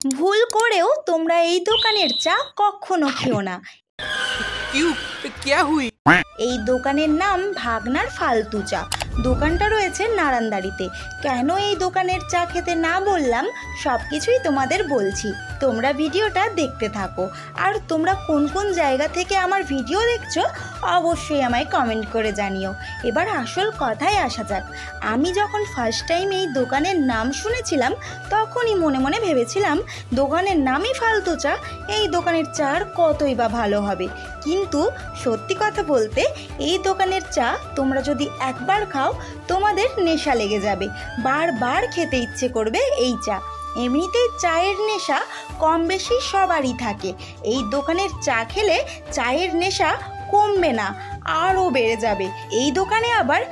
ভুল করেও তোমরা এই দোকানের চা কখনো খেও না। क्यों? क्या हुई? এই দোকানের নাম ভাগনার ফালতু চা। দোকানটা রয়েছে নারান্দারিতে। কেন এই দোকানের চা খেতে না বললাম সব কিছুই তোমাদের বলছি, তোমরা ভিডিওটা দেখতে থাকো। আর তোমরা কোন কোন জায়গা থেকে আমার ভিডিও দেখছো অবশ্যই আমায় কমেন্ট করে জানিও। এবার আসল কথায় আসা যাক। আমি যখন ফার্স্ট টাইম এই দোকানের নাম শুনেছিলাম তখনই মনে মনে ভেবেছিলাম দোকানের নামই ফালতু চা, এই দোকানের চা আর কতই বা ভালো হবে। কিন্তু সত্যি কথা বলতে এই দোকানের চা তোমরা যদি একবার খাও তোমাদের নেশা লেগে যাবে, বারবার খেতে ইচ্ছে করবে এই চা। এমনিতেই চায়ের নেশা কম বেশি সবারই থাকে, এই দোকানের চা খেলে চায়ের নেশা কমবে না, আরও বেড়ে যাবে। এই দোকানে আবার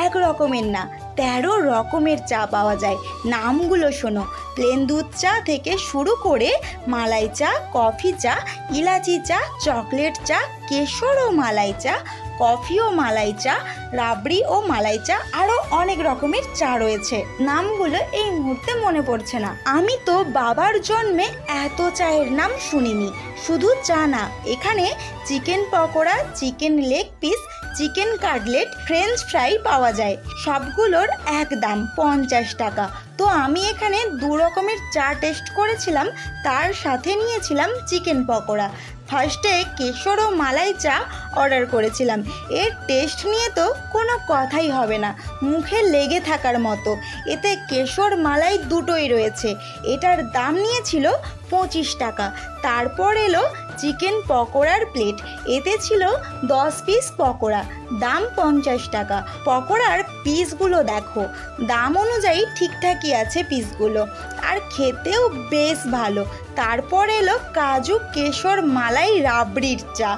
এক রকমের না 13 রকমের চা পাওয়া যায়। নামগুলো শোনো, প্লেন দুধ চা থেকে শুরু করে মালাই চা, কফি চা, ইলাচি চা, চকলেট চা, কেশর ও মালাই চা, কফি ও মালাই চা, রাবড়ি ও মালাই চা, আরও অনেক রকমের চা রয়েছে। নামগুলো এই মুহূর্তে মনে পড়ছে না। আমি তো বাবার জন্মে এত চায়ের নাম শুনিনি। শুধু চা না, এখানে chicken pakora, chicken leg piece, chicken cutlet, French fry পাওয়া যায়। সবগুলোর এক দাম 50 টাকা। তো আমি এখানে 2 রকমের চা টেস্ট করেছিলাম, তার সাথে নিয়েছিলাম চিকেন পকোড়া। ফার্স্টে কেশর ও মালাই চা অর্ডার করেছিলাম। এর টেস্ট নিয়ে তো কোনো কথাই হবে না, মুখে লেগে থাকার মতো। এতে কেশর মালাই দুটোই রয়েছে। এটার দাম নিয়েছিল 25 টাকা। তারপর এলো চিকেন পকোড়ার প্লেট। এতে ছিল 10 পিস পকোড়া, দাম 50 টাকা। পকোড়ার পিসগুলো দেখো, দাম অনুযায়ী ঠিকঠাকই আছে পিসগুলো, আর খেতেও বেশ ভালো। তারপর এলো কাজু কেশর মালাই রাবড়ির চা।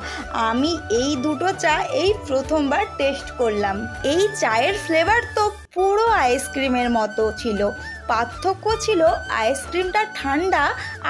আমি এই দুটো চা এই প্রথমবার টেস্ট করলাম। এই চায়ের ফ্লেভার তো পুরো আইসক্রিমের মতো ছিল। পার্থক্য ছিল আইসক্রিমটা ঠান্ডা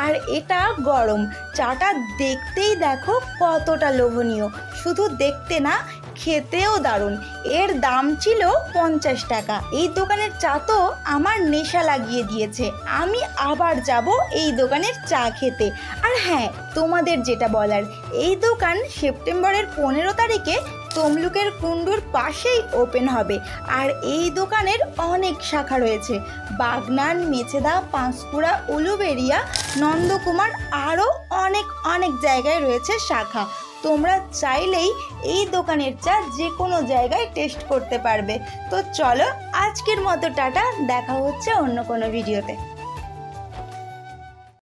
আর এটা গরম। চাটা দেখতেই দেখো কতটা লোভনীয়, শুধু দেখতে না খেতেও দারুণ। এর দাম ছিল 50 টাকা। এই দোকানের চা তো আমার নেশা লাগিয়ে দিয়েছে। আমি আবার যাব এই দোকানের চা খেতে। আর হ্যাঁ, তোমাদের যেটা বলার, এই দোকান সেপ্টেম্বরের 15 তারিখে তমলুকের কুণ্ডুর পাশেই ওপেন হবে। আর এই দোকানের অনেক শাখা রয়েছে, বাগনান, মেচেদা, পাঁশকুড়া, উলুবেড়িয়া, নন্দকুমার, আরও অনেক জায়গায় রয়েছে শাখা। তোমরা চাইলেই এই দোকানের চা যে কোনো জায়গায় টেস্ট করতে পারবে। তো চলো, আজকের মতো টাটা, দেখা হচ্ছে অন্য কোনো ভিডিওতে।